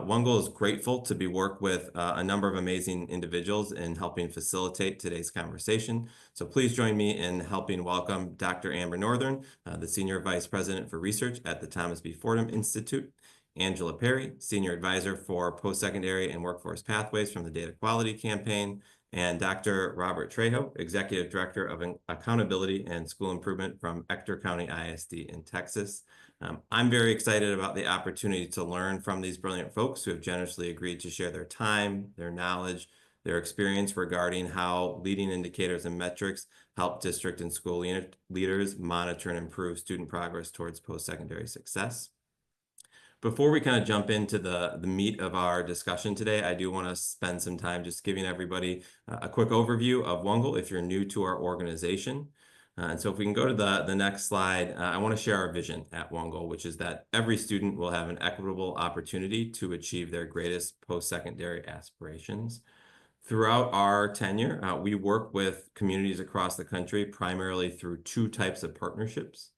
OneGoal is grateful to be worked with a number of amazing individuals in helping facilitate today's conversation. So please join me in helping welcome Dr. Amber Northern, the Senior Vice President for Research at the Thomas B. Fordham Institute, Angela Perry, Senior Advisor for Postsecondary and Workforce Pathways from the Data Quality Campaign, and Dr. Robert Trejo, Executive Director of Accountability and School Improvement from Ector County ISD in Texas. I'm very excited about the opportunity to learn from these brilliant folks who have generously agreed to share their time, their knowledge, their experience regarding how leading indicators and metrics help district and school leaders monitor and improve student progress towards post-secondary success. Before we kind of jump into the meat of our discussion today, I do want to spend some time just giving everybody a quick overview of OneGoal if you're new to our organization. And so if we can go to the next slide, I want to share our vision at OneGoal, which is that every student will have an equitable opportunity to achieve their greatest post-secondary aspirations. Throughout our tenure, we work with communities across the country primarily through two types of partnerships.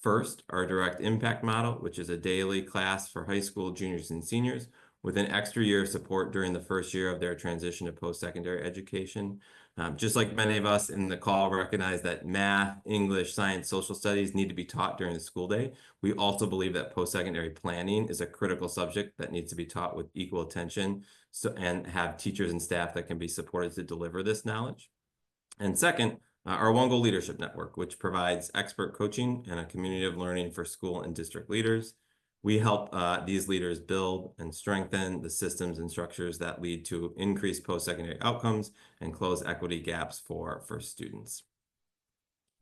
First, our direct impact model, which is a daily class for high school juniors and seniors with an extra year of support during the first year of their transition to post-secondary education. Just like many of us in the call recognize that math, English, science, social studies need to be taught during the school day, we also believe that post-secondary planning is a critical subject that needs to be taught with equal attention and have teachers and staff that can be supported to deliver this knowledge. And second, our OneGoal Leadership Network, which provides expert coaching and a community of learning for school and district leaders. We help these leaders build and strengthen the systems and structures that lead to increased post-secondary outcomes and close equity gaps for students.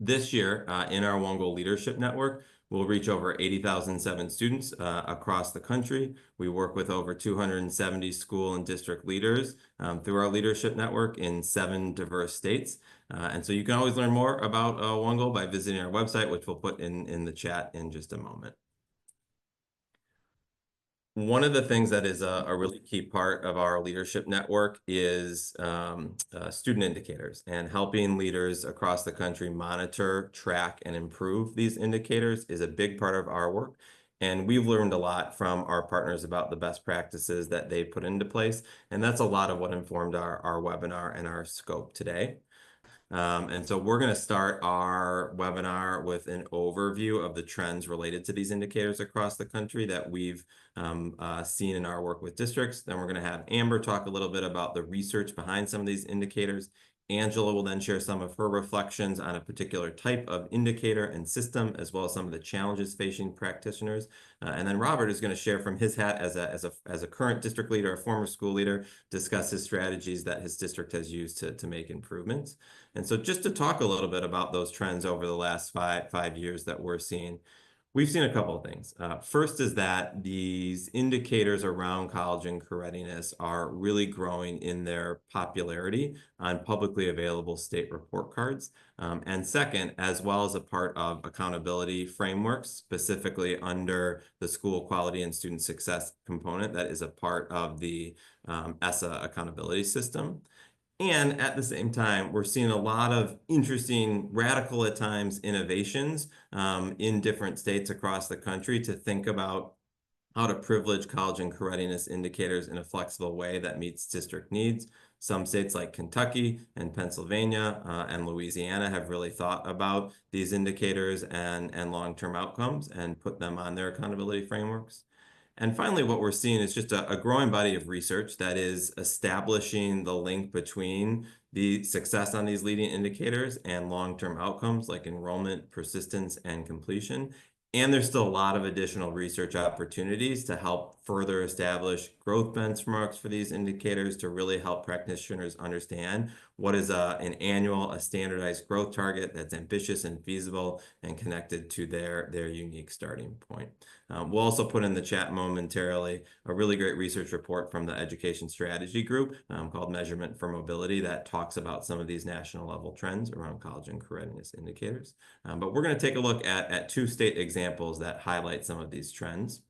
This year, in our OneGoal Leadership Network, we'll reach over 80,007 students across the country. We work with over 270 school and district leaders through our leadership network in 7 diverse states. And so you can always learn more about OneGoal by visiting our website, which we'll put in the chat in just a moment. One of the things that is a really key part of our leadership network is student indicators, and helping leaders across the country monitor, track, and improve these indicators is a big part of our work. And we've learned a lot from our partners about the best practices that they put into place. And that's a lot of what informed our webinar and our scope today. And so we're going to start our webinar with an overview of the trends related to these indicators across the country that we've seen in our work with districts. Then we're going to have Amber talk a little bit about the research behind some of these indicators. Angela will then share some of her reflections on a particular type of indicator and system, as well as some of the challenges facing practitioners. And then Robert is going to share from his hat as a current district leader, a former school leader, discuss his strategies that his district has used to make improvements. And so just to talk a little bit about those trends over the last five years that we're seeing, we've seen a couple of things. First is that these indicators around college and career readiness are really growing in their popularity on publicly available state report cards. And second, as well as a part of accountability frameworks, specifically under the school quality and student success component that is a part of the ESSA accountability system. And at the same time, we're seeing a lot of interesting, radical at times, innovations in different states across the country to think about how to privilege college and career readiness indicators in a flexible way that meets district needs. Some states like Kentucky and Pennsylvania and Louisiana have really thought about these indicators and long-term outcomes and put them on their accountability frameworks. And finally, what we're seeing is just a growing body of research that is establishing the link between the success on these leading indicators and long-term outcomes like enrollment, persistence, and completion. And there's still a lot of additional research opportunities to help further establish growth benchmarks for these indicators to really help practitioners understand what is an annual, a standardized growth target that's ambitious and feasible and connected to their unique starting point. We'll also put in the chat momentarily a really great research report from the Education Strategy Group called Measurement for Mobility that talks about some of these national level trends around college and career readiness indicators. But we're going to take a look at 2 state examples that highlight some of these trends.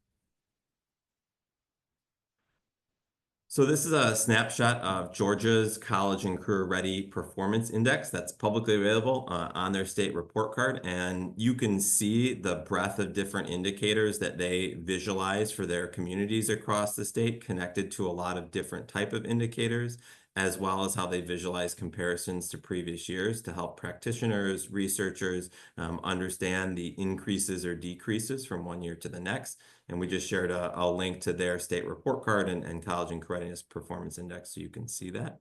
So this is a snapshot of Georgia's College and Career Ready Performance Index that's publicly available on their state report card. And you can see the breadth of different indicators that they visualize for their communities across the state, connected to a lot of different type of indicators, as well as how they visualize comparisons to previous years to help practitioners, researchers understand the increases or decreases from one year to the next. And we just shared a link to their state report card and College and Readiness Performance Index, so you can see that.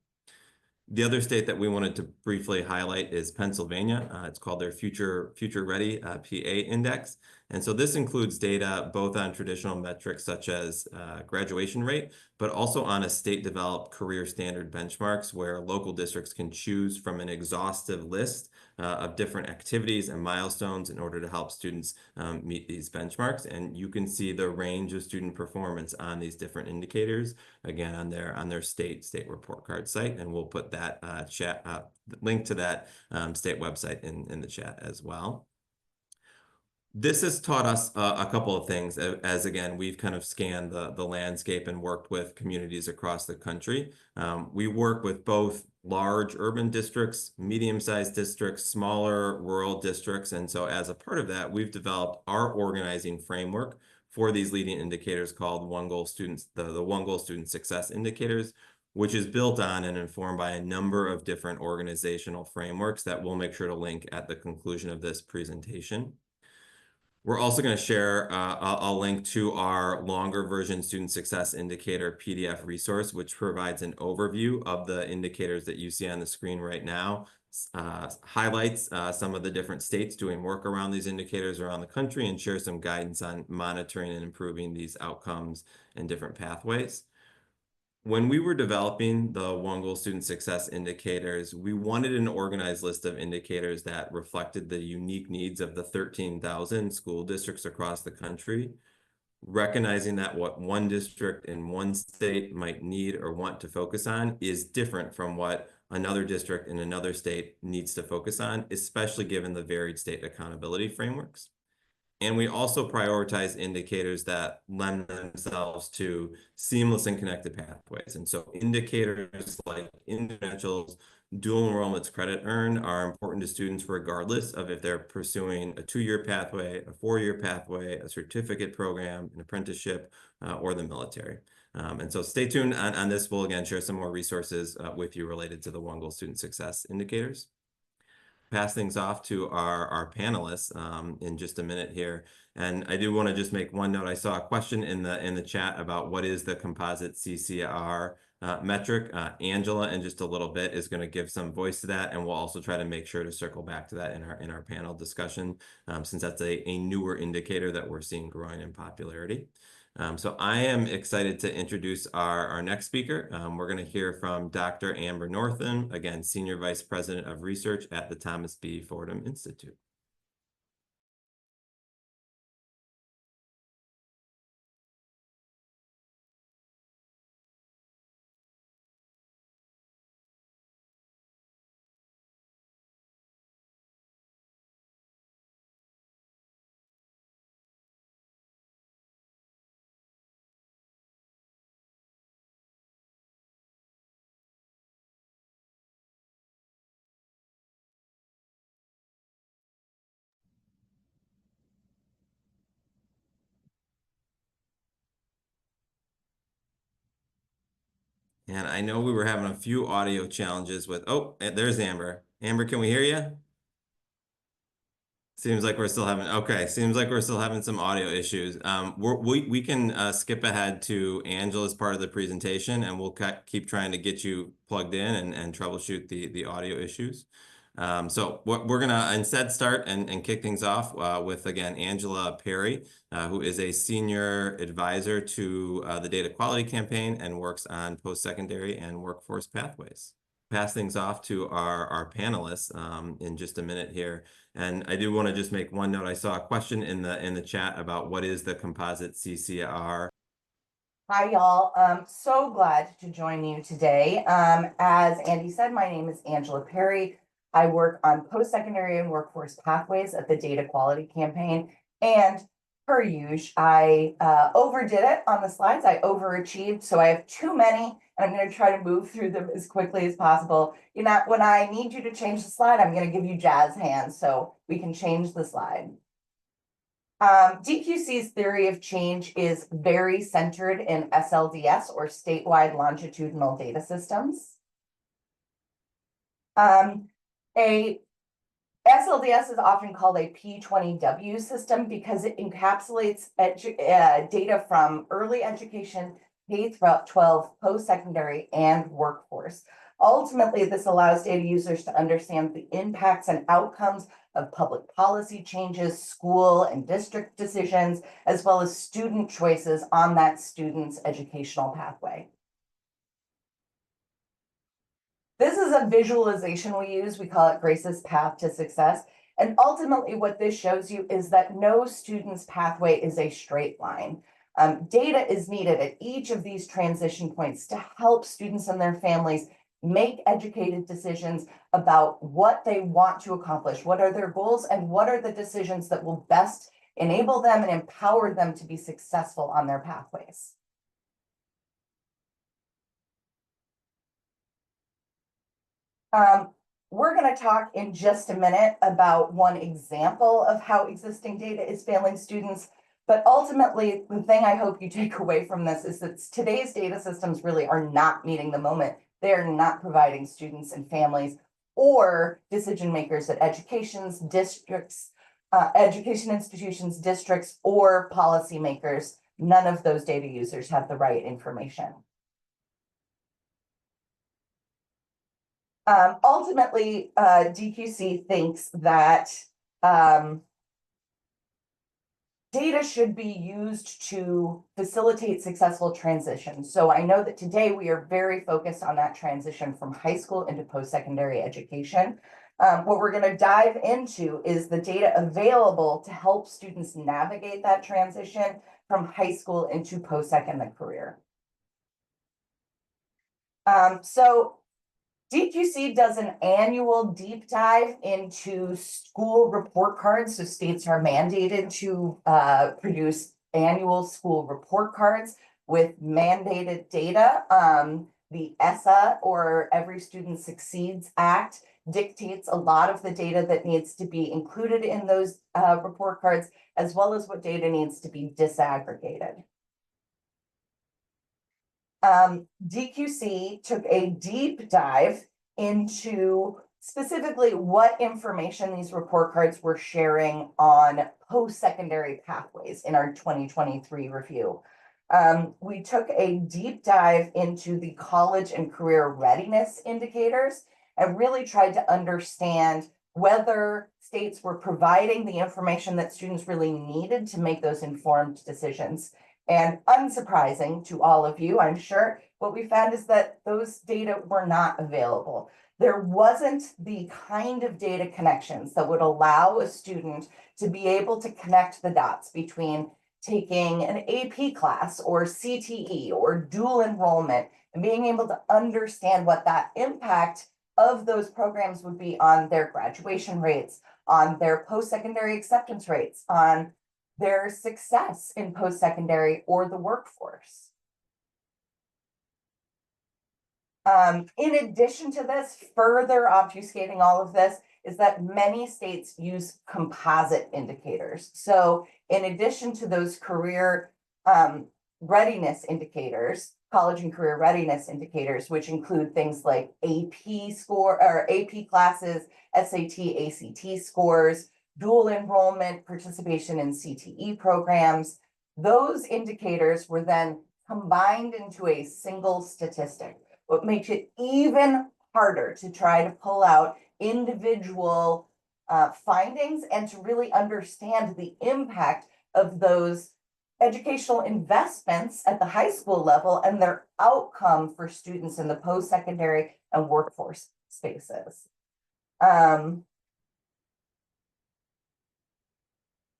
The other state that we wanted to briefly highlight is Pennsylvania. It's called their Future Ready PA Index. And so this includes data both on traditional metrics such as graduation rate, but also on a state-developed career standard benchmarks where local districts can choose from an exhaustive list of different activities and milestones in order to help students meet these benchmarks. And you can see the range of student performance on these different indicators, again, on their state report card site. And we'll put that link to that state website in the chat as well. This has taught us a couple of things as again, we've kind of scanned the landscape and worked with communities across the country. We work with both large urban districts, medium-sized districts, smaller rural districts. And so as a part of that, we've developed our organizing framework for these leading indicators called One Goal Students, the One Goal Student Success Indicators, which is built on and informed by a number of different organizational frameworks that we'll make sure to link at the conclusion of this presentation. We're also going to share a link to our longer version student success indicator PDF resource, which provides an overview of the indicators that you see on the screen right now, highlights some of the different states doing work around these indicators around the country, and share some guidance on monitoring and improving these outcomes and different pathways. When we were developing the One Goal Student Success Indicators, we wanted an organized list of indicators that reflected the unique needs of the 13,000 school districts across the country, recognizing that what one district in one state might need or want to focus on is different from what another district in another state needs to focus on, especially given the varied state accountability frameworks. And we also prioritize indicators that lend themselves to seamless and connected pathways. And so indicators like credentials, dual enrollments credit earned are important to students regardless of if they're pursuing a 2-year pathway, a 4-year pathway, a certificate program, an apprenticeship, or the military. And so stay tuned on this. We'll again share some more resources with you related to the One Goal Student Success Indicators. Pass things off to our panelists in just a minute here. And I do want to just make one note. I saw a question in the chat about what is the composite CCR metric. Angela, in just a little bit, is going to give some voice to that, and we'll also try to make sure to circle back to that in our panel discussion, since that's a newer indicator that we're seeing growing in popularity. So I am excited to introduce our next speaker. We're going to hear from Dr. Amber Northam, again, Senior Vice President of Research at the Thomas B. Fordham Institute. And I know we were having a few audio challenges with, oh, there's Amber. Amber, can we hear you? Seems like we're still having, okay, seems like we're still having some audio issues. We can skip ahead to Angela's part of the presentation, and we'll keep trying to get you plugged in and troubleshoot the audio issues. So we're going to instead start and kick things off with, again, Angela Perry, who is a senior advisor to the Data Quality Campaign and works on post-secondary and workforce pathways. Pass things off to our panelists in just a minute here. And I do want to just make one note. I saw a question in the chat about what is the composite CCR. Hi, y'all. So glad to join you today. As Andy said, my name is Angela Perry. I work on post-secondary and workforce pathways at the Data Quality Campaign. And per usual, I overdid it on the slides. I overachieved, so I have too many, and I'm going to try to move through them as quickly as possible. You know, when I need you to change the slide, I'm going to give you jazz hands so we can change the slide. DQC's theory of change is very centered in SLDS, or statewide longitudinal data systems. A SLDS is often called a P20W system because it encapsulates data from early education, K-12, post-secondary, and workforce. Ultimately, this allows data users to understand the impacts and outcomes of public policy changes, school and district decisions, as well as student choices on that student's educational pathway. This is a visualization we use. We call it Grace's Path to Success. And ultimately, what this shows you is that no student's pathway is a straight line. Data is needed at each of these transition points to help students and their families make educated decisions about what they want to accomplish, what are their goals, and what are the decisions that will best enable them and empower them to be successful on their pathways. We're going to talk in just a minute about one example of how existing data is failing students. But ultimately, the thing I hope you take away from this is that today's data systems really are not meeting the moment. They are not providing students and families or decision makers at education institutions, districts, or policymakers. None of those data users have the right information. Ultimately, DQC thinks that data should be used to facilitate successful transition. So I know that today we are very focused on that transition from high school into post-secondary education. What we're going to dive into is the data available to help students navigate that transition from high school into post-sec and the career. So DQC does an annual deep dive into school report cards. So states are mandated to produce annual school report cards with mandated data. The ESSA, or Every Student Succeeds Act, dictates a lot of the data that needs to be included in those report cards, as well as what data needs to be disaggregated. DQC took a deep dive into specifically what information these report cards were sharing on post-secondary pathways in our 2023 review. We took a deep dive into the college and career readiness indicators and really tried to understand whether states were providing the information that students really needed to make those informed decisions. And unsurprising to all of you, I'm sure, what we found is that those data were not available. There wasn't the kind of data connections that would allow a student to be able to connect the dots between taking an AP class or CTE or dual enrollment and being able to understand what that impact of those programs would be on their graduation rates, on their post-secondary acceptance rates, on their success in post-secondary or the workforce. In addition to this, further obfuscating all of this is that many states use composite indicators. So in addition to those career readiness indicators, college and career readiness indicators, which include things like AP score or AP classes, SAT, ACT scores, dual enrollment, participation in CTE programs, those indicators were then combined into a single statistic, what makes it even harder to try to pull out individual findings and to really understand the impact of those educational investments at the high school level and their outcome for students in the post-secondary and workforce spaces.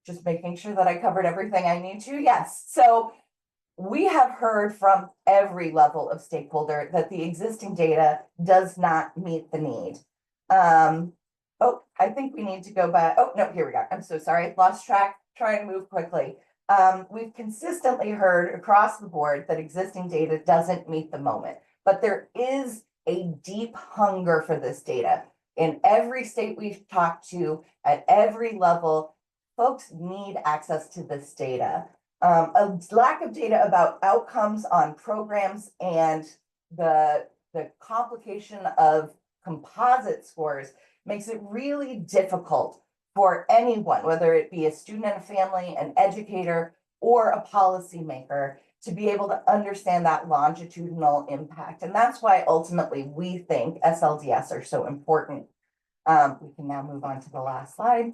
Just making sure that I covered everything I need to. Yes. So we have heard from every level of stakeholder that the existing data does not meet the need. Oh, I think we need to go back. Oh, no, here we go. I'm so sorry. Lost track. Trying to move quickly. We've consistently heard across the board that existing data doesn't meet the moment, but there is a deep hunger for this data. In every state we've talked to, at every level, folks need access to this data. A lack of data about outcomes on programs and the complication of composite scores makes it really difficult for anyone, whether it be a student and a family, an educator, or a policymaker, to be able to understand that longitudinal impact. And that's why ultimately we think SLDS are so important. We can now move on to the last slide.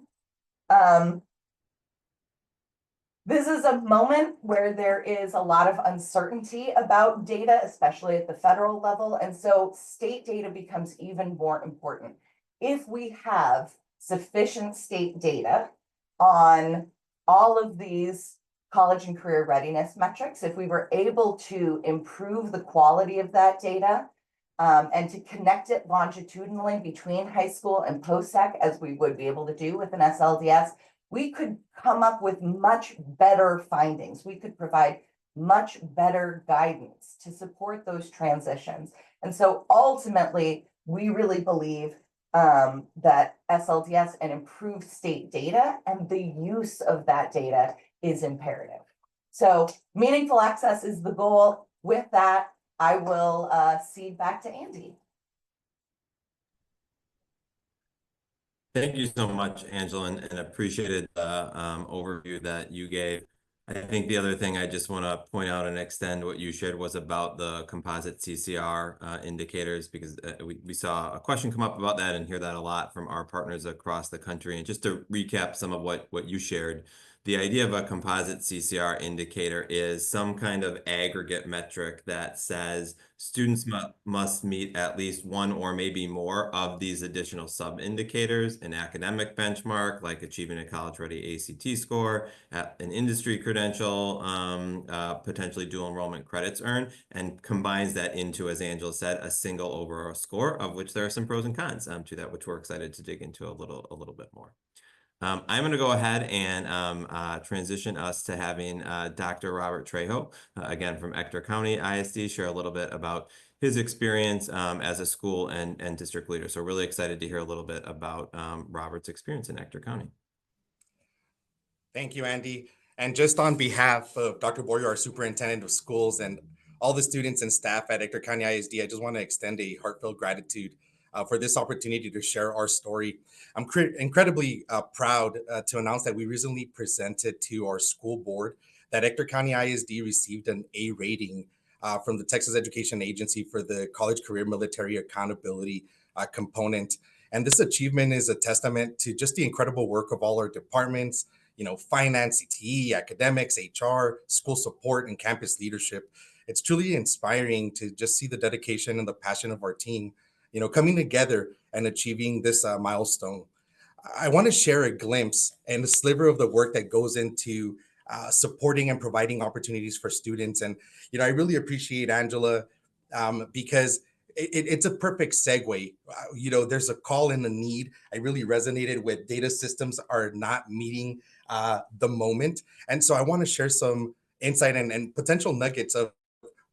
This is a moment where there is a lot of uncertainty about data, especially at the federal level. And so state data becomes even more important. If we have sufficient state data on all of these college and career readiness metrics, if we were able to improve the quality of that data and to connect it longitudinally between high school and post-sec, as we would be able to do with an SLDS, we could come up with much better findings. We could provide much better guidance to support those transitions. And so ultimately, we really believe that SLDS and improved state data and the use of that data is imperative. So meaningful access is the goal. With that, I will cede back to Andy. Thank you so much, Angela, and appreciated the overview that you gave. I think the other thing I just want to point out and extend what you shared was about the composite CCR indicators, because we saw a question come up about that and hear that a lot from our partners across the country. And just to recap some of what you shared, the idea of a composite CCR indicator is some kind of aggregate metric that says students must meet at least one or maybe more of these additional sub-indicators: an academic benchmark, like achieving a college-ready ACT score, an industry credential, potentially dual enrollment credits earned, and combines that into, as Angela said, a single overall score, of which there are some pros and cons to that, which we're excited to dig into a little bit more. I'm going to go ahead and transition us to having Dr. Robert Trejo, again from Ector County ISD, share a little bit about his experience as a school and district leader. So really excited to hear a little bit about Robert's experience in Ector County. Thank you, Andy. And just on behalf of Dr. Boyer, our superintendent of schools, and all the students and staff at Ector County ISD, I just want to extend a heartfelt gratitude for this opportunity to share our story. I'm incredibly proud to announce that we recently presented to our school board that Ector County ISD received an A rating from the Texas Education Agency for the College Career Military Accountability component. And this achievement is a testament to just the incredible work of all our departments, finance, CTE, academics, HR, school support, and campus leadership. It's truly inspiring to just see the dedication and the passion of our team, coming together and achieving this milestone. I want to share a glimpse and a sliver of the work that goes into supporting and providing opportunities for students. And, I really appreciate Angela because it's a perfect segue. There's a call and a need. I really resonated with data systems are not meeting the moment. And so I want to share some insight and potential nuggets of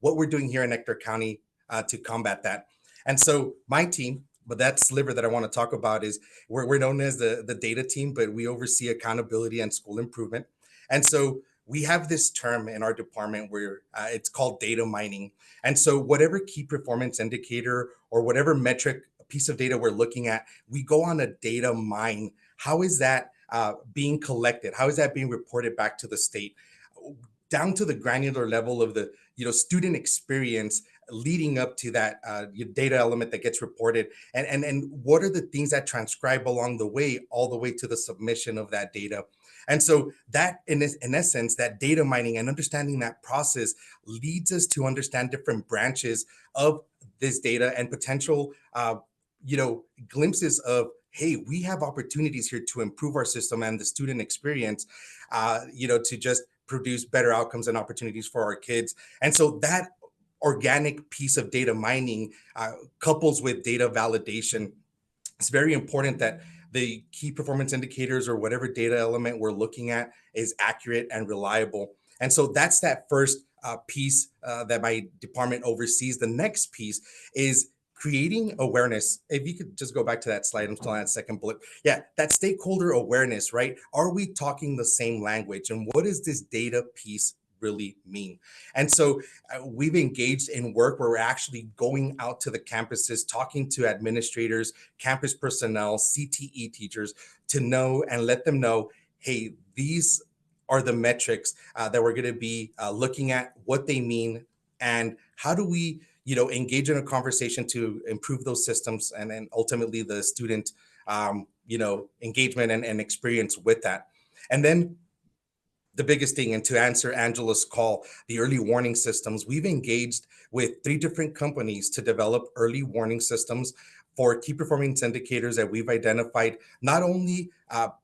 what we're doing here in Ector County to combat that. And so my team, but that sliver that I want to talk about is we're known as the data team, but we oversee accountability and school improvement. And so we have this term in our department where it's called data mining. And so whatever key performance indicator or whatever metric piece of data we're looking at, we go on a data mine. How is that being collected? How is that being reported back to the state? Down to the granular level of the student experience leading up to that data element that gets reported, and what are the things that transcribe along the way, all the way to the submission of that data. And so that in essence, that data mining and understanding that process leads us to understand different branches of this data and potential glimpses of, hey, we have opportunities here to improve our system and the student experience, to just produce better outcomes and opportunities for our kids. And so that organic piece of data mining couples with data validation. It's very important that the key performance indicators or whatever data element we're looking at is accurate and reliable. And so that's that first piece that my department oversees. The next piece is creating awareness. If you could just go back to that slide, I'm still on that second bullet. Yeah, that stakeholder awareness, right? Are we talking the same language? And what does this data piece really mean? And so we've engaged in work where we're actually going out to the campuses, talking to administrators, campus personnel, CTE teachers to know and let them know, hey, these are the metrics that we're going to be looking at, what they mean, and how do we engage in a conversation to improve those systems and then ultimately the student engagement and experience with that. And then the biggest thing, and to answer Angela's call, the early warning systems, we've engaged with 3 different companies to develop early warning systems for key performance indicators that we've identified not only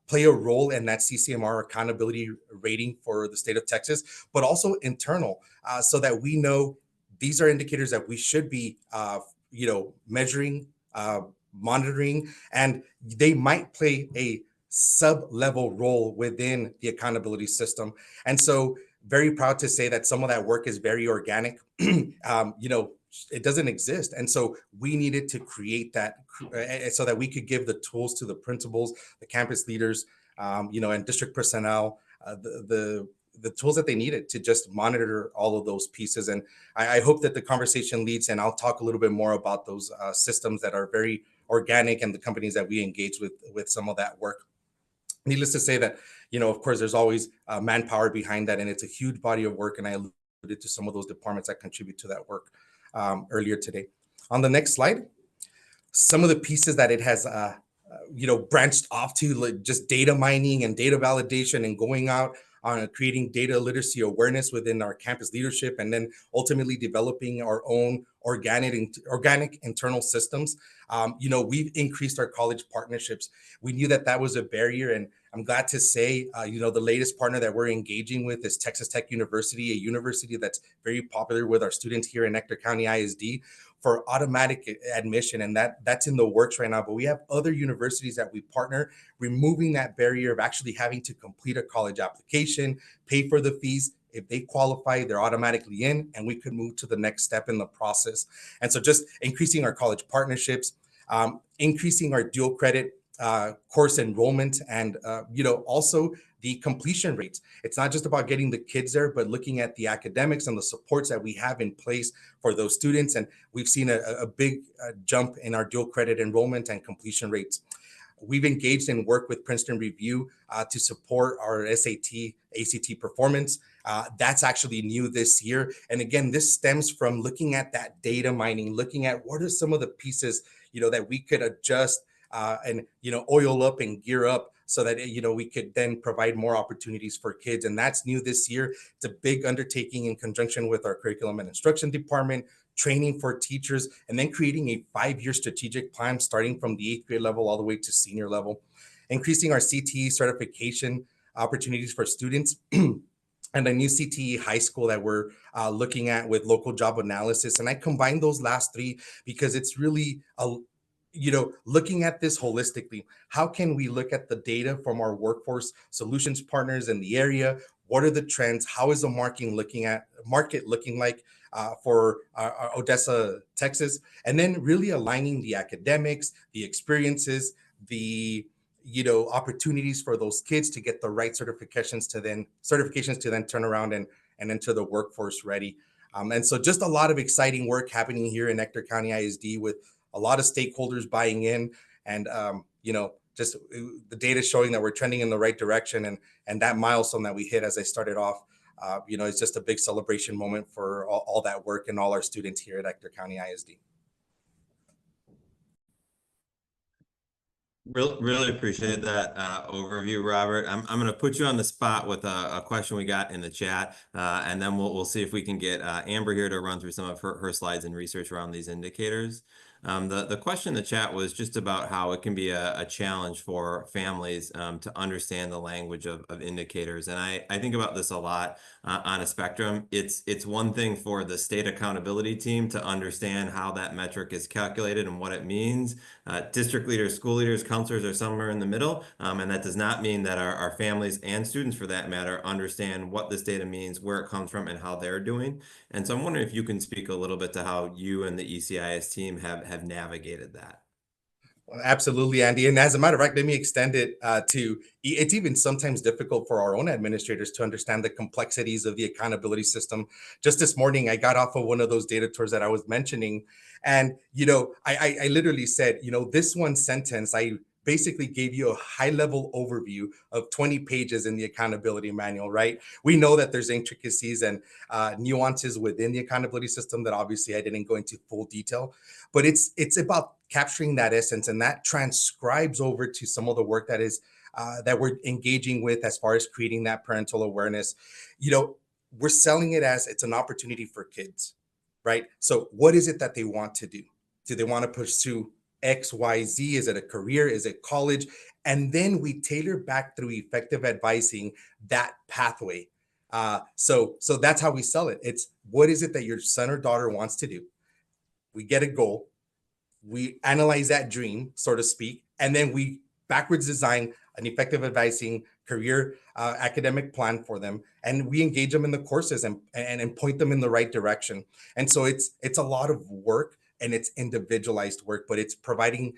play a role in that CCMR accountability rating for the state of Texas, but also internal, so that we know these are indicators that we should be measuring, monitoring, and they might play a sub-level role within the accountability system. And so very proud to say that some of that work is very organic. It doesn't exist. And so we needed to create that so that we could give the tools to the principals, the campus leaders, and district personnel, the tools that they needed to just monitor all of those pieces. And I hope that the conversation leads, and I'll talk a little bit more about those systems that are very organic and the companies that we engage with some of that work. Needless to say that, of course, there's always manpower behind that, and it's a huge body of work. And I alluded to some of those departments that contribute to that work earlier today. On the next slide, some of the pieces that it has, branched off to, like just data mining and data validation and going out on creating data literacy awareness within our campus leadership, and then ultimately developing our own organic internal systems. We've increased our college partnerships. We knew that was a barrier, and I'm glad to say, the latest partner that we're engaging with is Texas Tech University, a university that's very popular with our students here in Ector County ISD for automatic admission, and that's in the works right now. But we have other universities that we partner, removing that barrier of actually having to complete a college application, pay for the fees. If they qualify, they're automatically in, and we could move to the next step in the process. And so just increasing our college partnerships, increasing our dual credit course enrollment, and also the completion rates. It's not just about getting the kids there, but looking at the academics and the supports that we have in place for those students. And we've seen a big jump in our dual credit enrollment and completion rates. We've engaged in work with Princeton Review to support our SAT, ACT performance. That's actually new this year. And again, this stems from looking at that data mining, looking at what are some of the pieces, that we could adjust and oil up and gear up so that we could then provide more opportunities for kids. And that's new this year. It's a big undertaking in conjunction with our curriculum and instruction department, training for teachers, and then creating a 5-year strategic plan starting from the 8th grade level all the way to senior level, increasing our CTE certification opportunities for students, and a new CTE high school that we're looking at with local job analysis. And I combine those last 3 because it's really looking at this holistically. How can we look at the data from our workforce solutions partners in the area? What are the trends? How is the market looking like for Odessa, Texas? And then really aligning the academics, the experiences, the opportunities for those kids to get the right certifications to then turn around and enter the workforce ready. And so just a lot of exciting work happening here in Ector County ISD with a lot of stakeholders buying in, and just the data showing that we're trending in the right direction, and that milestone that we hit as I started off, it's just a big celebration moment for all that work and all our students here at Ector County ISD. Really appreciate that overview, Robert. I'm going to put you on the spot with a question we got in the chat, and then we'll see if we can get Amber here to run through some of her slides and research around these indicators. The question in the chat was just about how it can be a challenge for families to understand the language of indicators. And I think about this a lot on a spectrum. It's one thing for the state accountability team to understand how that metric is calculated and what it means. District leaders, school leaders, counselors are somewhere in the middle. And that does not mean that our families and students, for that matter, understand what this data means, where it comes from, and how they're doing. And so I'm wondering if you can speak a little bit to how you and the ECIS team have navigated that. Absolutely, Andy. And as a matter of fact, let me extend it it's even sometimes difficult for our own administrators to understand the complexities of the accountability system. Just this morning, I got off of one of those data tours that I was mentioning. And, I literally said, this one sentence, I basically gave you a high level overview of 20 pages in the accountability manual, right? We know that there's intricacies and nuances within the accountability system that obviously I didn't go into full detail, but it's about capturing that essence, and that transcribes over to some of the work that we're engaging with as far as creating that parental awareness. We're selling it as it's an opportunity for kids, right? So what is it that they want to do? Do they want to pursue X, Y, Z? Is it a career? Is it college? And then we tailor back through effective advising that pathway. So that's how we sell it. It's what is it that your son or daughter wants to do? We get a goal, we analyze that dream, so to speak, and then we backwards design an effective advising career academic plan for them, and we engage them in the courses and point them in the right direction. And so it's a lot of work, and it's individualized work, but it's providing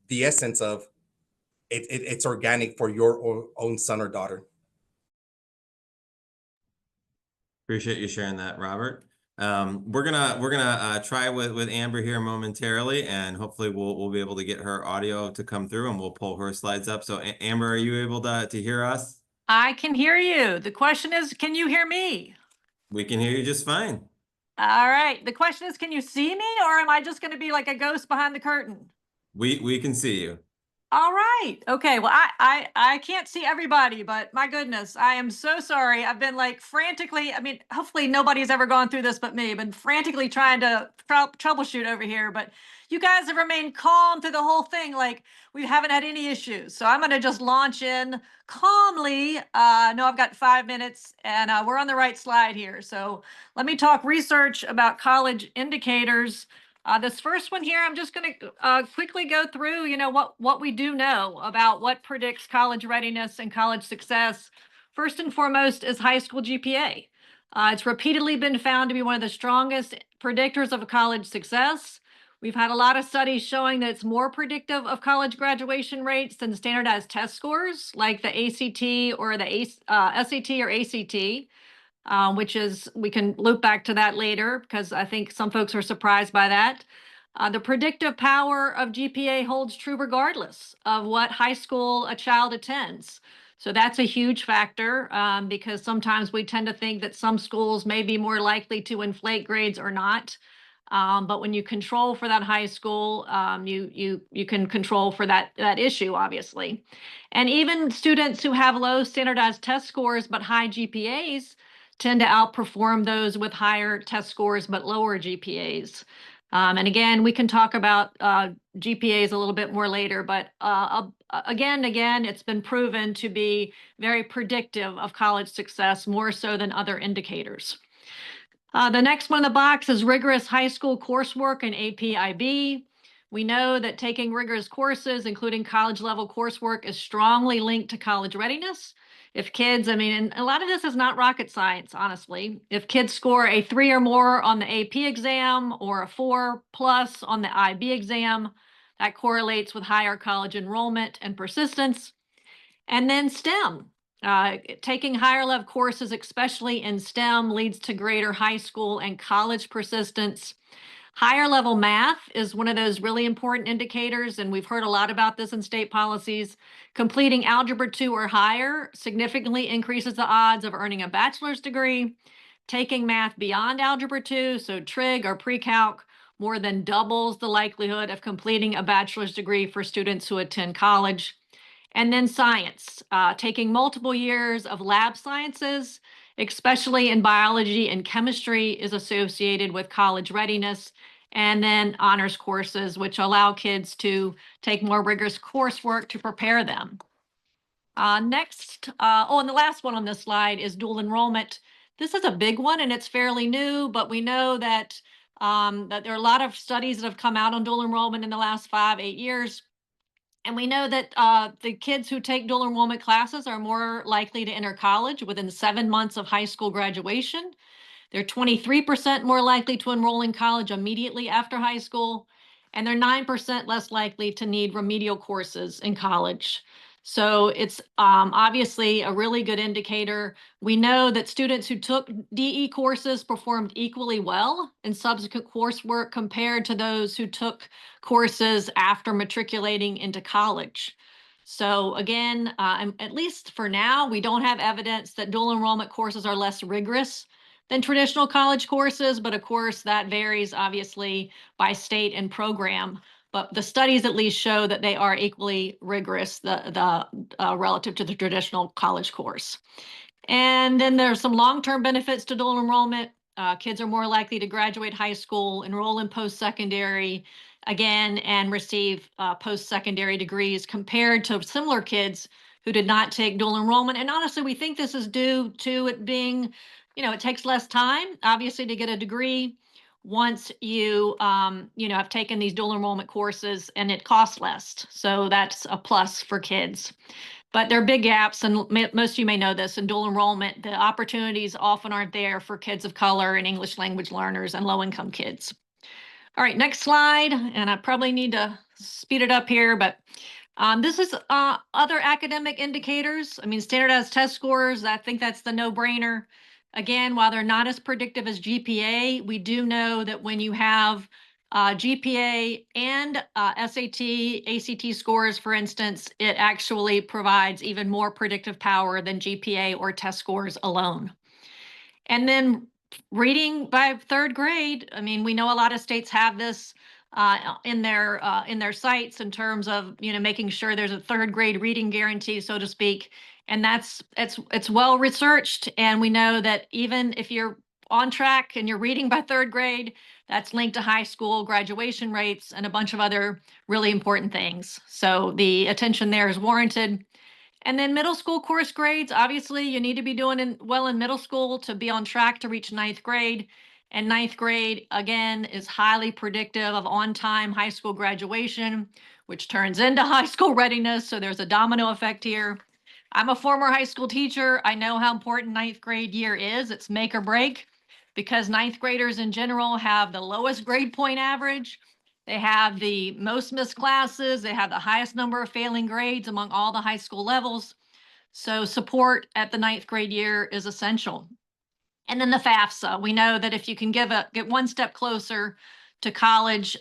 the essence of it's organic for your own son or daughter. Appreciate you sharing that, Robert. We're gonna try with Amber here momentarily, and hopefully we'll be able to get her audio to come through, and we'll pull her slides up. So Amber, are you able to hear us? I can hear you. The question is, can you hear me? We can hear you just fine. All right. The question is, can you see me, or am I just going to be like a ghost behind the curtain? We can see you. All right. Okay. Well, I can't see everybody, but my goodness, I am so sorry. I've been like frantically, I mean, hopefully nobody's ever gone through this but me, been frantically trying to troubleshoot over here, but you guys have remained calm through the whole thing. Like we haven't had any issues. So I'm going to just launch in calmly. No, I've got 5 minutes and we're on the right slide here. So let me talk research about college indicators. This first one here, I'm just going to quickly go through, what we do know about what predicts college readiness and college success. First and foremost is high school GPA. It's repeatedly been found to be one of the strongest predictors of college success. We've had a lot of studies showing that it's more predictive of college graduation rates than standardized test scores like the ACT or the SAT or ACT. Which is, we can loop back to that later because I think some folks are surprised by that. The predictive power of GPA holds true regardless of what high school a child attends. So that's a huge factor because sometimes we tend to think that some schools may be more likely to inflate grades or not. But when you control for that high school, you can control for that issue, obviously. And even students who have low standardized test scores but high GPAs tend to outperform those with higher test scores but lower GPAs. And again, we can talk about GPAs a little bit more later, but again, it's been proven to be very predictive of college success, more so than other indicators. The next one in the box is rigorous high school coursework and AP/IB. We know that taking rigorous courses, including college level coursework, is strongly linked to college readiness. If kids, and a lot of this is not rocket science, honestly. If kids score a 3 or more on the AP exam or a 4+ on the IB exam, that correlates with higher college enrollment and persistence. And then STEM. Taking higher level courses, especially in STEM, leads to greater high school and college persistence. Higher level math is one of those really important indicators, and we've heard a lot about this in state policies. Completing Algebra 2 or higher significantly increases the odds of earning a bachelor's degree. Taking math beyond Algebra 2, so trig or pre-calc, more than doubles the likelihood of completing a bachelor's degree for students who attend college. And then science, taking multiple years of lab sciences, especially in biology and chemistry, is associated with college readiness. And then honors courses, which allow kids to take more rigorous coursework to prepare them. Next, and the last one on this slide is dual enrollment. This is a big one and it's fairly new, but we know that, that there are a lot of studies that have come out on dual enrollment in the last 5-8 years. And we know that the kids who take dual enrollment classes are more likely to enter college within 7 months of high school graduation. They're 23% more likely to enroll in college immediately after high school, and they're 9% less likely to need remedial courses in college. So it's obviously a really good indicator. We know that students who took DE courses performed equally well in subsequent coursework compared to those who took courses after matriculating into college. So again, at least for now, we don't have evidence that dual enrollment courses are less rigorous than traditional college courses, but of course that varies obviously by state and program. But the studies at least show that they are equally rigorous, the relative to the traditional college course. And then there's some long-term benefits to dual enrollment. Kids are more likely to graduate high school, enroll in post-secondary again, and receive post-secondary degrees compared to similar kids who did not take dual enrollment. And honestly, we think this is due to it being, it takes less time, obviously, to get a degree once you, have taken these dual enrollment courses, and it costs less. So that's a plus for kids. But there are big gaps, and most of you may know this, in dual enrollment, the opportunities often aren't there for kids of color and English language learners and low-income kids. All right, next slide, and I probably need to speed it up here, but this is other academic indicators. I mean, standardized test scores, I think that's the no-brainer. Again, while they're not as predictive as GPA, we do know that when you have GPA and SAT, ACT scores, for instance, it actually provides even more predictive power than GPA or test scores alone. And then reading by third grade, I mean, we know a lot of states have this in their sites in terms of making sure there's a third grade reading guarantee, so to speak. And it's well researched, and we know that even if you're on track and you're reading by third grade, that's linked to high school graduation rates and a bunch of other really important things. So the attention there is warranted. And then middle school course grades, obviously you need to be doing well in middle school to be on track to reach ninth grade. And ninth grade, again, is highly predictive of on-time high school graduation, which turns into high school readiness. So there's a domino effect here. I'm a former high school teacher. I know how important ninth grade year is. It's make or break, because ninth graders in general have the lowest grade point average. They have the most missed classes. They have the highest number of failing grades among all the high school levels. So support at the ninth grade year is essential. And then the FAFSA, we know that if you can get one step closer to college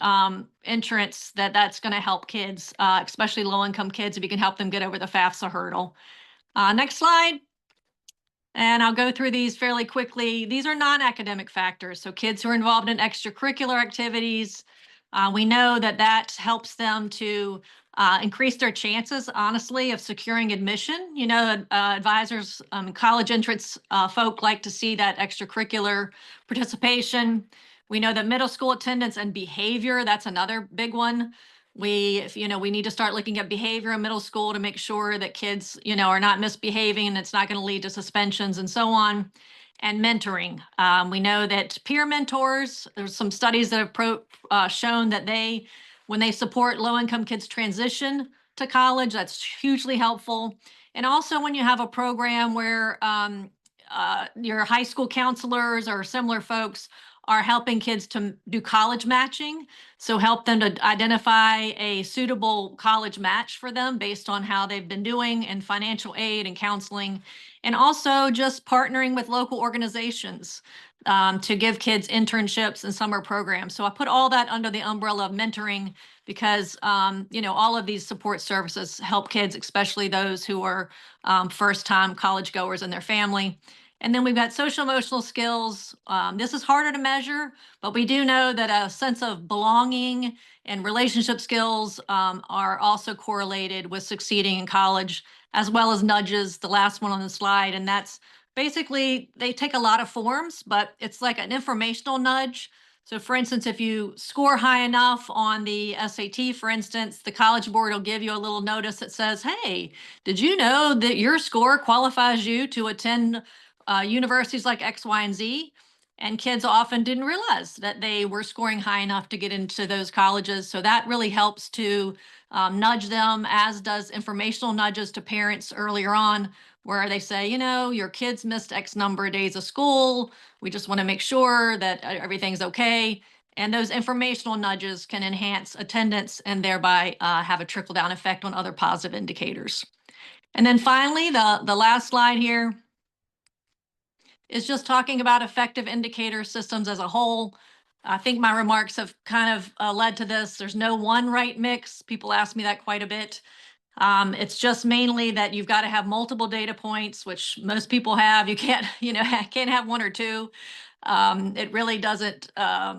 entrance, that's going to help kids, especially low-income kids, if you can help them get over the FAFSA hurdle. Next slide. And I'll go through these fairly quickly. These are non-academic factors. So kids who are involved in extracurricular activities, we know that helps them to increase their chances, honestly, of securing admission. Advisors, college entrance folk like to see that extracurricular participation. We know that middle school attendance and behavior, that's another big one. We need to start looking at behavior in middle school to make sure that kids, are not misbehaving and it's not going to lead to suspensions and so on. And mentoring. We know that peer mentors, there's some studies that have shown that when they support low-income kids transition to college, that's hugely helpful. And also when you have a program where your high school counselors or similar folks are helping kids to do college matching. So help them to identify a suitable college match for them based on how they've been doing, and financial aid and counseling. And also just partnering with local organizations to give kids internships and summer programs. So I put all that under the umbrella of mentoring, because all of these support services help kids, especially those who are first-time college goers and their family. And then we've got social emotional skills. This is harder to measure, but we do know that a sense of belonging and relationship skills are also correlated with succeeding in college, as well as nudges, the last one on the slide. And that's basically, they take a lot of forms, but it's like an informational nudge. So for instance, if you score high enough on the SAT, for instance, the College Board will give you a little notice that says, hey, did you know that your score qualifies you to attend universities like X, Y, and Z? And kids often didn't realize that they were scoring high enough to get into those colleges. So that really helps to nudge them, as does informational nudges to parents earlier on, where they say, you know, your kids missed X number of days of school. We just want to make sure that everything's okay. And those informational nudges can enhance attendance and thereby have a trickle down effect on other positive indicators. And then finally, the last slide here is just talking about effective indicator systems as a whole. I think my remarks have kind of led to this. There's no one right mix. People ask me that quite a bit. It's just mainly that you've got to have multiple data points, which most people have. You can't, can't have one or two. It really doesn't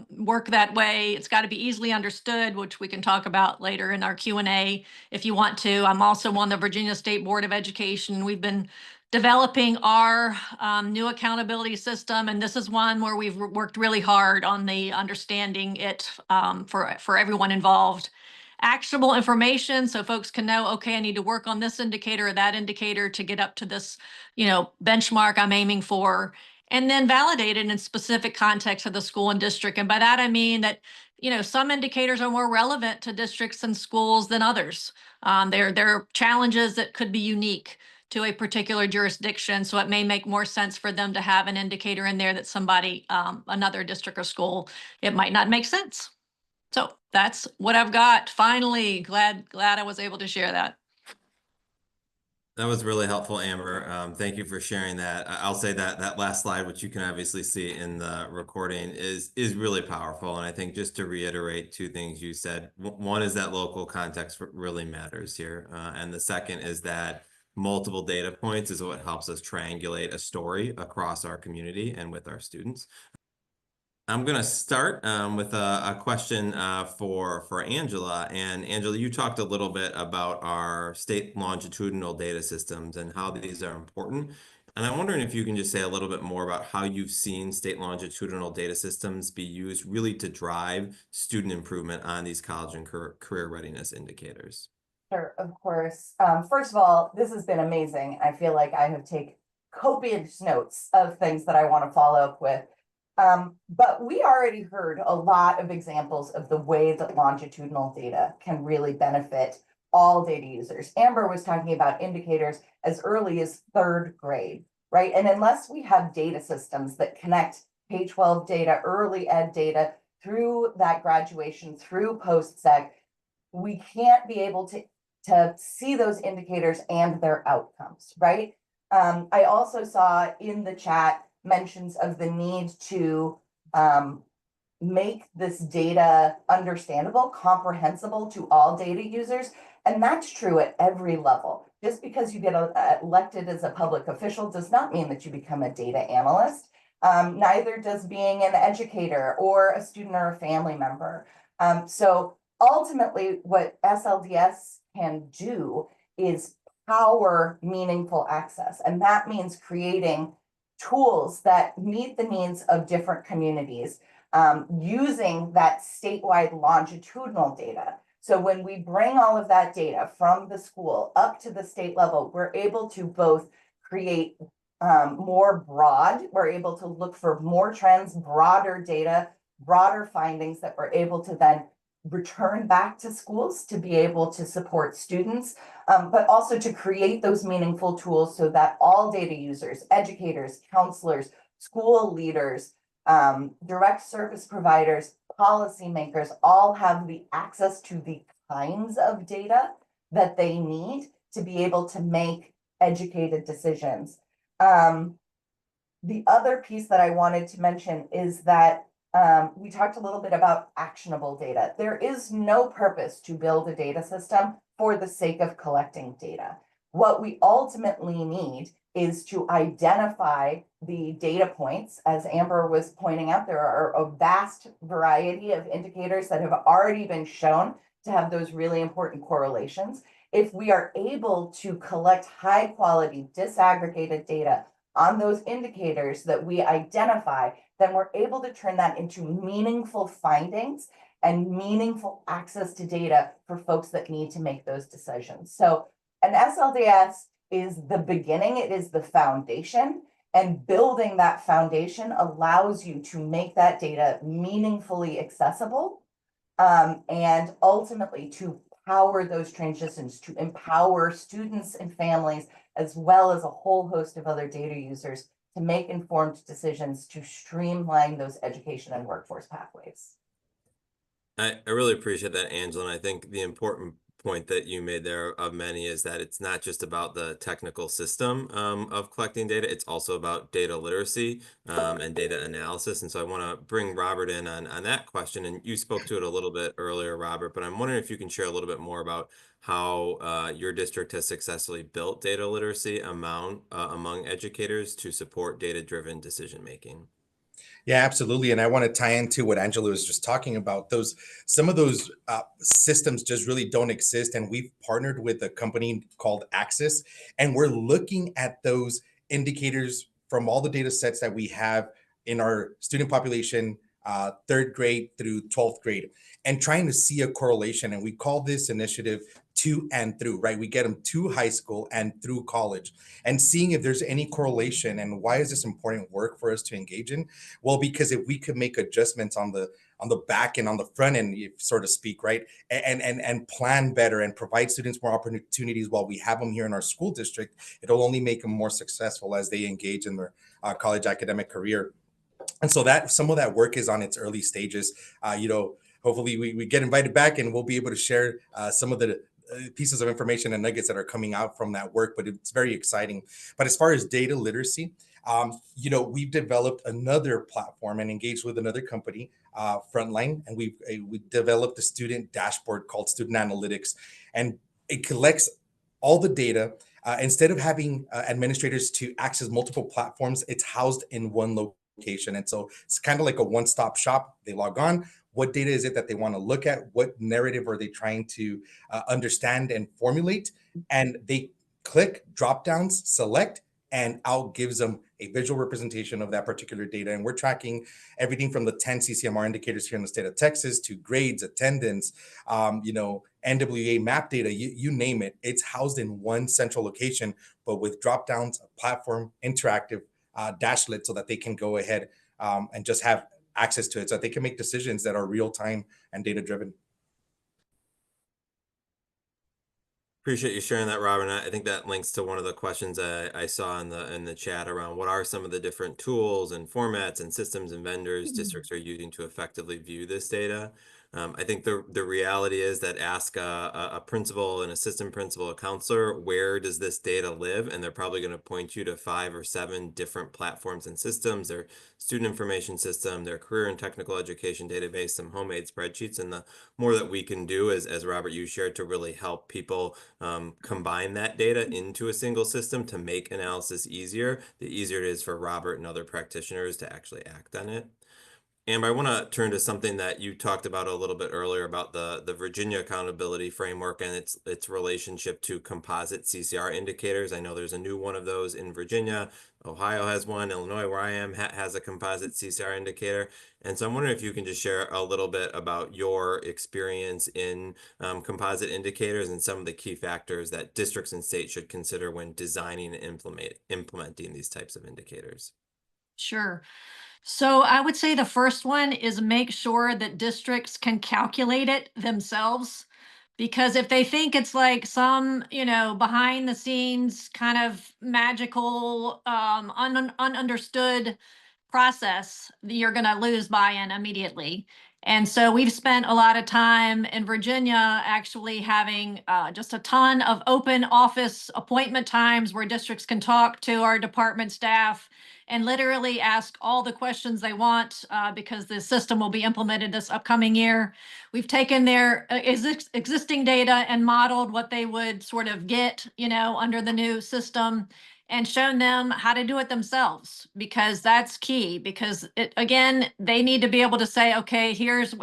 work that way. It's got to be easily understood, which we can talk about later in our Q&A if you want to. I'm also on the Virginia State Board of Education. We've been developing our new accountability system, and this is one where we've worked really hard on the understanding it for everyone involved. Actionable information, so folks can know, okay, I need to work on this indicator or that indicator to get up to this, benchmark I'm aiming for. And then validated in specific context of the school and district. And by that, I mean that, some indicators are more relevant to districts and schools than others. There are challenges that could be unique to a particular jurisdiction. So it may make more sense for them to have an indicator in there that somebody, another district or school, it might not make sense. So that's what I've got. Finally, glad I was able to share that. That was really helpful, Amber. Thank you for sharing that. I'll say that that last slide, which you can obviously see in the recording, is really powerful. And I think just to reiterate two things you said, one is that local context really matters here. And the second is that multiple data points is what helps us triangulate a story across our community and with our students. I'm going to start with a question for Angela. And Angela, you talked a little bit about our state longitudinal data systems and how these are important. And I'm wondering if you can just say a little bit more about how you've seen state longitudinal data systems be used really to drive student improvement on these college and career readiness indicators. Sure, of course. First of all, this has been amazing. I feel like I have taken copious notes of things that I want to follow up with. But we already heard a lot of examples of the way that longitudinal data can really benefit all data users. Amber was talking about indicators as early as 3rd grade, right? And unless we have data systems that connect K-12 data, early ed data through that graduation, through post-sec, we can't be able to see those indicators and their outcomes, right? I also saw in the chat mentions of the need to make this data understandable, comprehensible to all data users. And that's true at every level. Just because you get elected as a public official does not mean that you become a data analyst. Neither does being an educator or a student or a family member. So ultimately, what SLDS can do is power meaningful access. And that means creating tools that meet the needs of different communities using that statewide longitudinal data. So when we bring all of that data from the school up to the state level, we're able to both create more broad, we're able to look for more trends, broader data, broader findings that we're able to then return back to schools to be able to support students, but also to create those meaningful tools so that all data users, educators, counselors, school leaders, direct service providers, policymakers, all have the access to the kinds of data that they need to be able to make educated decisions. The other piece that I wanted to mention is that we talked a little bit about actionable data. There is no purpose to build a data system for the sake of collecting data. What we ultimately need is to identify the data points. As Amber was pointing out, there are a vast variety of indicators that have already been shown to have those really important correlations. If we are able to collect high quality disaggregated data on those indicators that we identify, then we're able to turn that into meaningful findings and meaningful access to data for folks that need to make those decisions. So an SLDS is the beginning, it is the foundation. And building that foundation allows you to make that data meaningfully accessible, and ultimately to power those transitions, to empower students and families, as well as a whole host of other data users, to make informed decisions to streamline those education and workforce pathways. I really appreciate that, Angela. And I think the important point that you made there of many is that it's not just about the technical system of collecting data, it's also about data literacy and data analysis. And so I want to bring Robert in on that question. And you spoke to it a little bit earlier, Robert, but I'm wondering if you can share a little bit more about how your district has successfully built data literacy among educators to support data-driven decision making. Yeah, absolutely. And I want to tie into what Angela was just talking about. Some of those systems just really don't exist. And we've partnered with a company called Axis, and we're looking at those indicators from all the data sets that we have in our student population, third grade through 12th grade, and trying to see a correlation. And we call this initiative to and through, right? We get them to high school and through college, and seeing if there's any correlation. And why is this important work for us to engage in? Well, because if we could make adjustments on the back and on the front end, so to speak, right, and plan better and provide students more opportunities while we have them here in our school district, it'll only make them more successful as they engage in their college academic career. And so that some of that work is on its early stages. Hopefully we get invited back and we'll be able to share some of the pieces of information and nuggets that are coming out from that work, but it's very exciting. But as far as data literacy, we've developed another platform and engaged with another company, Frontline, and we developed a student dashboard called Student Analytics, and it collects all the data. Instead of having administrators to access multiple platforms, it's housed in one location. And so it's kind of like a one-stop shop. They log on. What data is it that they want to look at? What narrative are they trying to understand and formulate? And they click drop downs, select, and out gives them a visual representation of that particular data. And we're tracking everything from the 10 CCMR indicators here in the state of Texas to grades, attendance, NWA map data, you name it. It's housed in one central location, but with drop downs, a platform, interactive, dashlit, so that they can go ahead and just have access to it, so that they can make decisions that are real time and data driven. Appreciate you sharing that, Robert. And I think that links to one of the questions I saw in the chat around what are some of the different tools and formats and systems and vendors districts are using to effectively view this data. I think the reality is that ask a principal, an assistant principal, a counselor, where does this data live? And they're probably going to point you to 5 or 7 different platforms and systems, their student information system, their career and technical education database, some homemade spreadsheets. And the more that we can do, as Robert, you shared, to really help people combine that data into a single system to make analysis easier, the easier it is for Robert and other practitioners to actually act on it. And I want to turn to something that you talked about a little bit earlier about the Virginia Accountability Framework and its relationship to composite CCR indicators. I know there's a new one of those in Virginia. Ohio has one. Illinois, where I am, has a composite CCR indicator. And so I'm wondering if you can just share a little bit about your experience in composite indicators and some of the key factors that districts and states should consider when designing and implementing these types of indicators. Sure. So I would say the first one is make sure that districts can calculate it themselves. Because if they think it's like some, behind the scenes kind of magical, ununderstood process, you're going to lose buy-in immediately. And so we've spent a lot of time in Virginia actually having just a ton of open office appointment times where districts can talk to our department staff and literally ask all the questions they want because the system will be implemented this upcoming year. We've taken their existing data and modeled what they would sort of get, under the new system, and shown them how to do it themselves, because that's key. Because again, they need to be able to say, okay, here's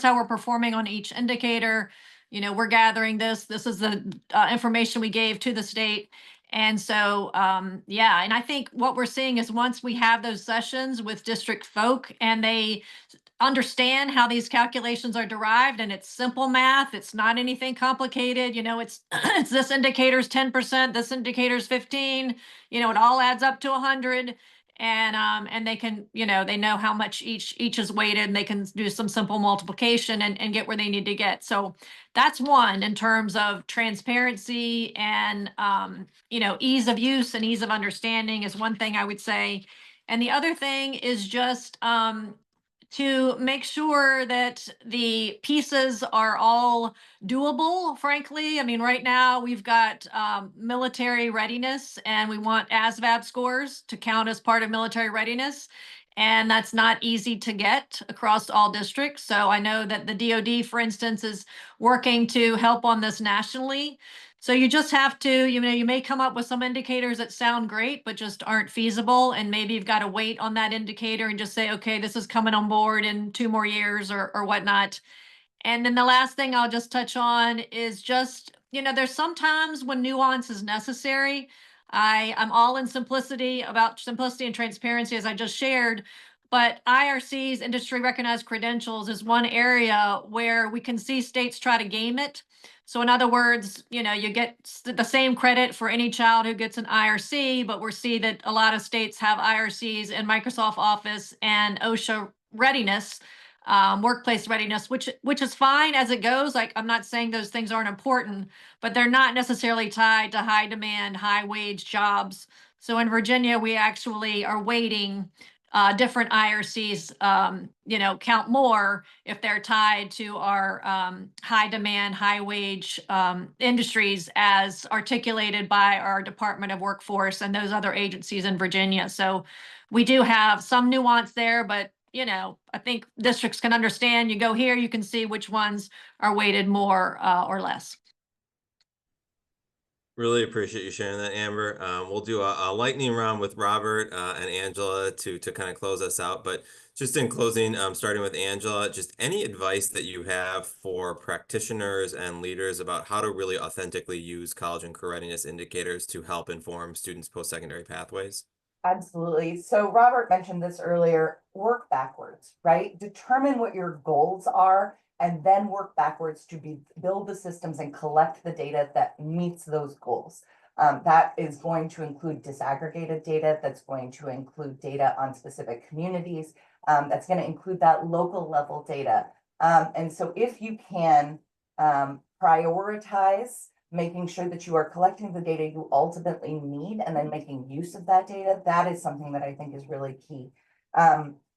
how we're performing on each indicator. We're gathering this. This is the information we gave to the state. And so, and I think what we're seeing is once we have those sessions with district folk and they understand how these calculations are derived, and it's simple math. It's not anything complicated. It's it's this indicator's 10%, this indicator's 15, it all adds up to 100. And they can, they know how much each is weighted, and they can do some simple multiplication and get where they need to get. So that's one in terms of transparency and ease of use and ease of understanding is one thing I would say. And the other thing is just to make sure that the pieces are all doable, frankly. I mean, right now we've got military readiness, and we want ASVAB scores to count as part of military readiness. And that's not easy to get across all districts. So I know that the DoD, for instance, is working to help on this nationally. So you just have to, you may come up with some indicators that sound great, but just aren't feasible. And maybe you've got to wait on that indicator and just say, okay, this is coming on board in 2 more years or whatnot. And then the last thing I'll just touch on is just, there's sometimes when nuance is necessary. I'm all in simplicity about simplicity and transparency, as I just shared. But IRC's industry recognized credentials is one area where we can see states try to game it. So in other words, you get the same credit for any child who gets an IRC, but we see that a lot of states have IRCs in Microsoft Office and OSHA readiness, workplace readiness, which is fine as it goes. Like, I'm not saying those things aren't important, but they're not necessarily tied to high demand, high wage jobs. So in Virginia, we actually are waiting different IRCs, count more if they're tied to our high demand, high wage industries as articulated by our Department of Workforce and those other agencies in Virginia. So we do have some nuance there, but I think districts can understand. You go here, you can see which ones are weighted more or less. Really appreciate you sharing that, Amber. We'll do a lightning round with Robert and Angela to kind of close us out. But just in closing, starting with Angela, just any advice that you have for practitioners and leaders about how to really authentically use college and career readiness indicators to help inform students' post-secondary pathways? Absolutely. So Robert mentioned this earlier, work backwards, right? Determine what your goals are and then work backwards to build the systems and collect the data that meets those goals. That is going to include disaggregated data, that's going to include data on specific communities, that's going to include that local level data. And so if you can prioritize making sure that you are collecting the data you ultimately need and then making use of that data, that is something that I think is really key.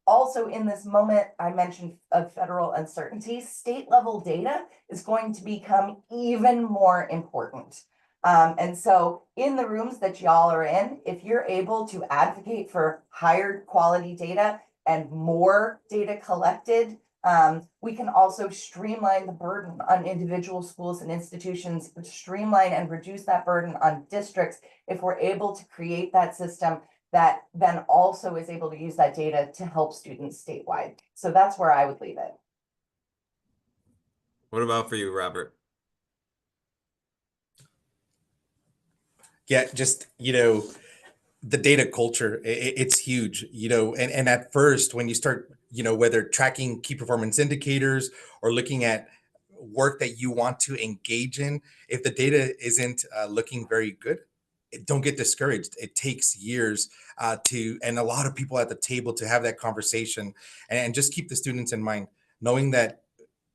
Also in this moment, I mentioned of federal uncertainty, state level data is going to become even more important. And so in the rooms that y'all are in, if you're able to advocate for higher quality data and more data collected, we can also streamline the burden on individual schools and institutions, streamline and reduce that burden on districts if we're able to create that system that then also is able to use that data to help students statewide. So that's where I would leave it. What about for you, Robert? Yeah, just, the data culture, it's huge, and at first when you start, whether tracking key performance indicators or looking at work that you want to engage in, if the data isn't looking very good, don't get discouraged. It takes years and a lot of people at the table to have that conversation, and just keep the students in mind, knowing that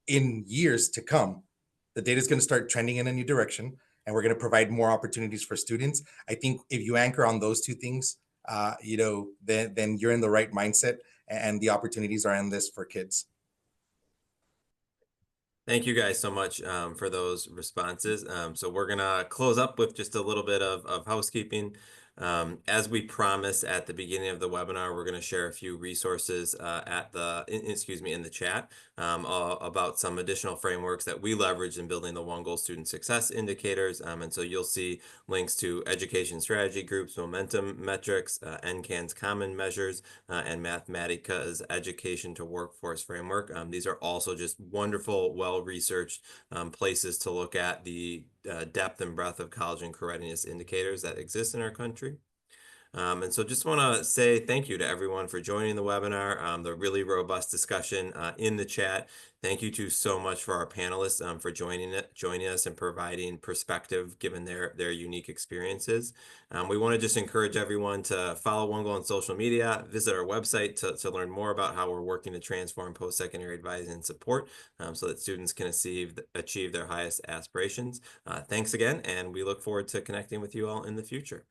in years to come, the data is going to start trending in a new direction, and we're going to provide more opportunities for students. I think if you anchor on those two things, then you're in the right mindset, and the opportunities are endless for kids. Thank you guys so much for those responses. So we're gonna close up with just a little bit of housekeeping. As we promised at the beginning of the webinar, we're gonna share a few resources in the chat about some additional frameworks that we leverage in building the One Goal student success indicators. And so you'll see links to education strategy groups, momentum metrics, NCAN's common measures, and Mathematica's education to workforce framework. These are also just wonderful, well-researched places to look at the depth and breadth of college and career readiness indicators that exist in our country. And so just want to say thank you to everyone for joining the webinar, the really robust discussion in the chat. Thank you to so much for our panelists for joining us and providing perspective given their unique experiences. We want to just encourage everyone to follow One Goal on social media, visit our website to learn more about how we're working to transform post-secondary advising and support so that students can achieve their highest aspirations. Thanks again, and we look forward to connecting with you all in the future.